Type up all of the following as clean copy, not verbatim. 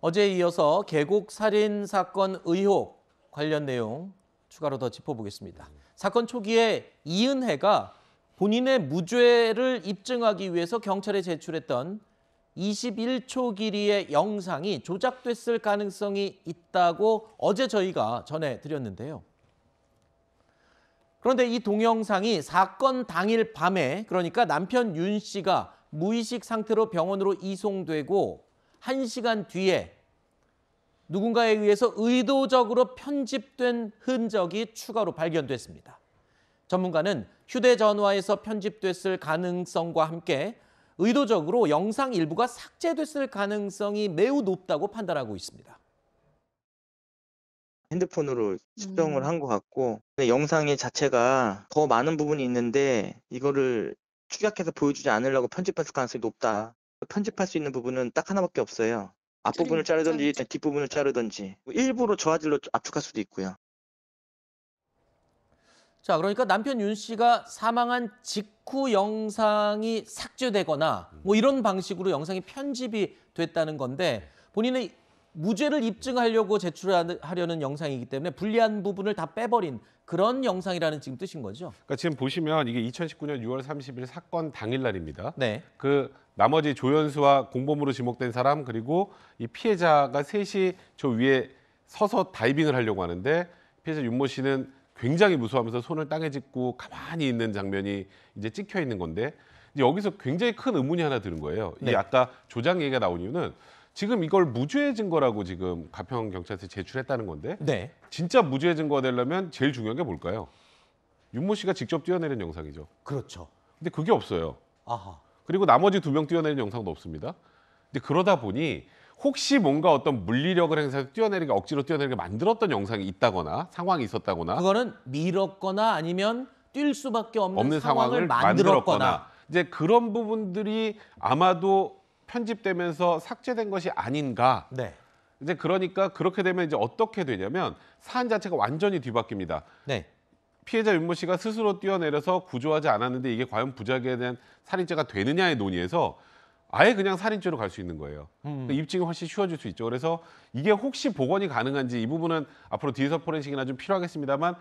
어제에 이어서 계곡 살인 사건 의혹 관련 내용 추가로 더 짚어보겠습니다. 사건 초기에 이은혜가 본인의 무죄를 입증하기 위해서 경찰에 제출했던 21초 길이의 영상이 조작됐을 가능성이 있다고 어제 저희가 전해드렸는데요. 그런데 이 동영상이 사건 당일 밤에, 그러니까 남편 윤 씨가 무의식 상태로 병원으로 이송되고 1시간 뒤에 누군가에 의해서 의도적으로 편집된 흔적이 추가로 발견됐습니다. 전문가는 휴대전화에서 편집됐을 가능성과 함께 의도적으로 영상 일부가 삭제됐을 가능성이 매우 높다고 판단하고 있습니다. 핸드폰으로 측정을 한 것 같고, 근데 영상의 자체가 더 많은 부분이 있는데 이거를 축약해서 보여주지 않으려고 편집했을 가능성이 높다. 편집할 수 있는 부분은 딱 하나밖에 없어요. 앞부분을 자르든지 뒷부분을 자르든지, 일부러 저화질로 압축할 수도 있고요. 자, 그러니까 남편 윤 씨가 사망한 직후 영상이 삭제되거나 뭐 이런 방식으로 영상이 편집이 됐다는 건데, 본인의 무죄를 입증하려고 제출하려는 영상이기 때문에 불리한 부분을 다 빼버린 그런 영상이라는 지금 뜻인 거죠. 그러니까 지금 보시면 이게 2019년 6월 30일 사건 당일날입니다. 네. 그 나머지 조연수와 공범으로 지목된 사람 그리고 이 피해자가 셋이 저 위에 서서 다이빙을 하려고 하는데, 피해자 윤모 씨는 굉장히 무서워하면서 손을 땅에 짚고 가만히 있는 장면이 이제 찍혀 있는 건데, 이제 여기서 굉장히 큰 의문이 하나 드는 거예요. 네. 이 아까 조작 얘기가 나온 이유는 지금 이걸 무죄 증거라고 지금 가평 경찰서에 제출했다는 건데, 네. 진짜 무죄 증거가 되려면 제일 중요한 게 뭘까요? 윤모 씨가 직접 뛰어내린 영상이죠. 그렇죠. 근데 그게 없어요. 아하. 그리고 나머지 2명 뛰어내린 영상도 없습니다. 근데 그러다 보니 혹시 뭔가 어떤 물리력을 행사해서 뛰어내리게, 억지로 뛰어내리게 만들었던 영상이 있다거나 상황이 있었다거나, 그거는 밀었거나 아니면 뛸 수밖에 없는 없는 상황을 상황을 만들었거나. 만들었거나, 이제 그런 부분들이 아마도 편집되면서 삭제된 것이 아닌가. 네. 이제 그러니까 그렇게 되면 이제 어떻게 되냐면 사안 자체가 완전히 뒤바뀝니다. 네. 피해자 윤모 씨가 스스로 뛰어내려서 구조하지 않았는데 이게 과연 부작위에 대한 살인죄가 되느냐의 논의에서 아예 그냥 살인죄로 갈 수 있는 거예요. 그러니까 입증이 훨씬 쉬워질 수 있죠. 그래서 이게 혹시 복원이 가능한지, 이 부분은 앞으로 디지털 포렌식이나 좀 필요하겠습니다만,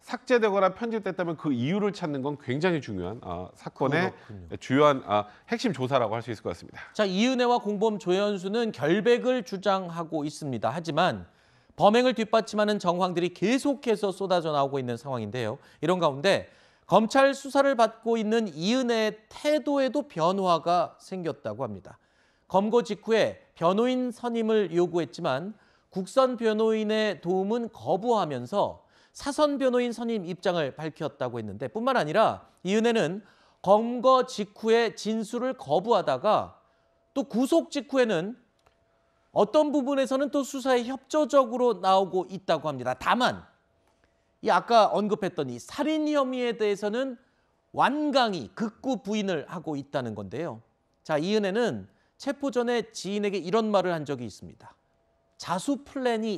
삭제되거나 편집됐다면 그 이유를 찾는 건 굉장히 중요한 사건의 그렇군요. 주요한 핵심 조사라고 할 수 있을 것 같습니다. 자, 이은혜와 공범 조연수는 결백을 주장하고 있습니다. 하지만 범행을 뒷받침하는 정황들이 계속해서 쏟아져 나오고 있는 상황인데요. 이런 가운데 검찰 수사를 받고 있는 이은혜의 태도에도 변화가 생겼다고 합니다. 검거 직후에 변호인 선임을 요구했지만 국선 변호인의 도움은 거부하면서 사선 변호인 선임 입장을 밝혔다고 했는데, 뿐만 아니라 이은혜는 검거 직후에 진술을 거부하다가 또 구속 직후에는 어떤 부분에서는 또 수사에 협조적으로 나오고 있다고 합니다. 다만 이 아까 언급했던 이 살인 혐의에 대해서는 완강히 극구 부인을 하고 있다는 건데요. 자, 이은혜는 체포 전에 지인에게 이런 말을 한 적이 있습니다. 자수 플랜이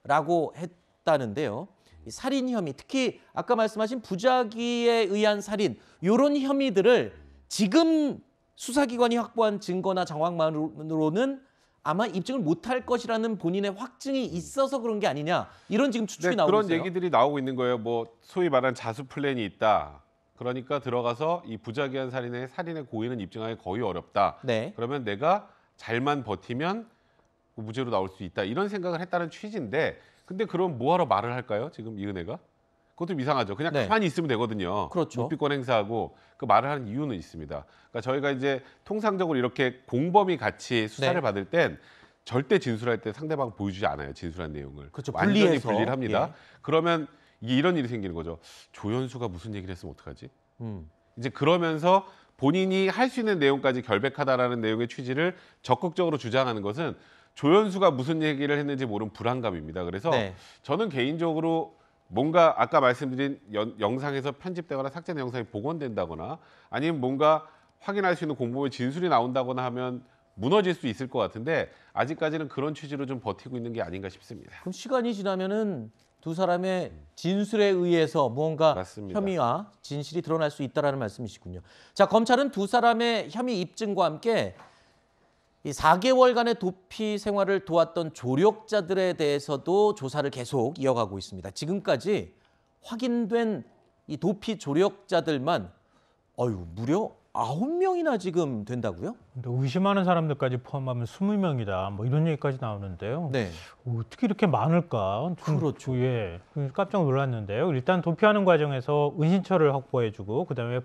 있다라고 했다는데요. 이 살인 혐의, 특히 아까 말씀하신 부작위에 의한 살인, 이런 혐의들을 지금 수사기관이 확보한 증거나 정황만으로는 아마 입증을 못할 것이라는 본인의 확증이 있어서 그런 게 아니냐, 이런 지금 추측이 나오고 그런 있어요. 얘기들이 나오고 있는 거예요. 뭐 소위 말하는 자수 플랜이 있다. 그러니까 들어가서 이 부작위한 살인의 고의는 입증하기 거의 어렵다. 네. 그러면 내가 잘만 버티면 무죄로 나올 수 있다. 이런 생각을 했다는 취지인데, 근데 그럼 뭐하러 말을 할까요? 지금 이은혜가? 그것도 좀 이상하죠. 그냥 네. 가만히 있으면 되거든요. 그렇죠. 묵비권 행사하고 그 말을 하는 이유는 있습니다. 그러니까 저희가 이제 통상적으로 이렇게 공범이 같이 수사를 네. 받을 땐 절대 진술할 때 상대방 보여주지 않아요. 진술한 내용을. 그렇죠. 완전히 분리해서. 분리를 합니다. 예. 그러면 이런 일이 생기는 거죠. 조연수가 무슨 얘기를 했으면 어떡하지? 음. 이제 그러면서 본인이 할 수 있는 내용까지 결백하다라는 내용의 취지를 적극적으로 주장하는 것은 조연수가 무슨 얘기를 했는지 모르는 불안감입니다. 그래서 네. 저는 개인적으로 뭔가 아까 말씀드린 영상에서 편집되거나 삭제된 영상이 복원된다거나, 아니면 뭔가 확인할 수 있는 공범의 진술이 나온다거나 하면 무너질 수 있을 것 같은데, 아직까지는 그런 취지로 좀 버티고 있는 게 아닌가 싶습니다. 그럼 시간이 지나면은 두 사람의 진술에 의해서 무언가 맞습니다. 혐의와 진실이 드러날 수 있다라는 말씀이시군요. 자, 검찰은 두 사람의 혐의 입증과 함께 이 4개월간의 도피 생활을 도왔던 조력자들에 대해서도 조사를 계속 이어가고 있습니다. 지금까지 확인된 이 도피 조력자들만 무려 9명이나 지금 된다고요? 근데 의심하는 사람들까지 포함하면 20명이다. 뭐 이런 얘기까지 나오는데요. 네. 어떻게 이렇게 많을까? 좀, 그렇죠. 예, 깜짝 놀랐는데요. 일단 도피하는 과정에서 은신처를 확보해주고 그다음에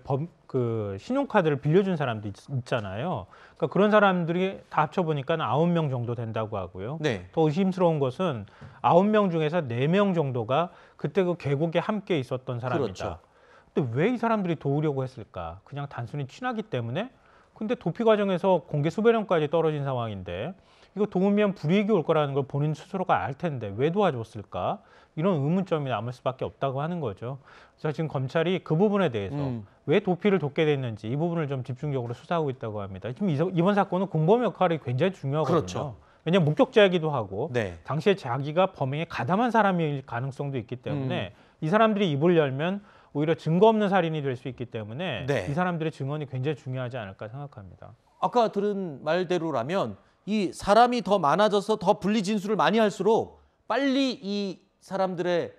신용카드를 빌려준 사람도 있잖아요. 그러니까 그런 사람들이 다 합쳐보니까 9명 정도 된다고 하고요. 네. 더 의심스러운 것은 9명 중에서 4명 정도가 그때 그 계곡에 함께 있었던 사람이다. 그렇죠. 근데 왜 이 사람들이 도우려고 했을까? 그냥 단순히 친하기 때문에? 근데 도피 과정에서 공개 수배령까지 떨어진 상황인데 이거 도우면 불이익이 올 거라는 걸 본인 스스로가 알 텐데 왜 도와줬을까? 이런 의문점이 남을 수밖에 없다고 하는 거죠. 그래서 지금 검찰이 그 부분에 대해서 왜 도피를 돕게 됐는지 이 부분을 좀 집중적으로 수사하고 있다고 합니다. 지금 이번 사건은 공범 역할이 굉장히 중요하거든요. 그렇죠. 왜냐하면 목격자이기도 하고 네. 당시에 자기가 범행에 가담한 사람일 가능성도 있기 때문에 이 사람들이 입을 열면 오히려 증거 없는 살인이 될 수 있기 때문에 네. 이 사람들의 증언이 굉장히 중요하지 않을까 생각합니다. 아까 들은 말대로라면 이 사람이 더 많아져서 더 분리 진술을 많이 할수록 빨리 이 사람들의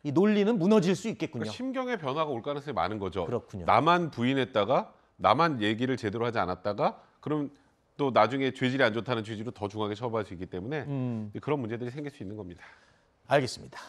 이 논리는 무너질 수 있겠군요. 그러니까 심경의 변화가 올 가능성이 많은 거죠. 그렇군요. 나만 부인했다가 나만 얘기를 제대로 하지 않았다가 그럼 또 나중에 죄질이 안 좋다는 취지로 더 중하게 처벌할 수 있기 때문에 그런 문제들이 생길 수 있는 겁니다. 알겠습니다.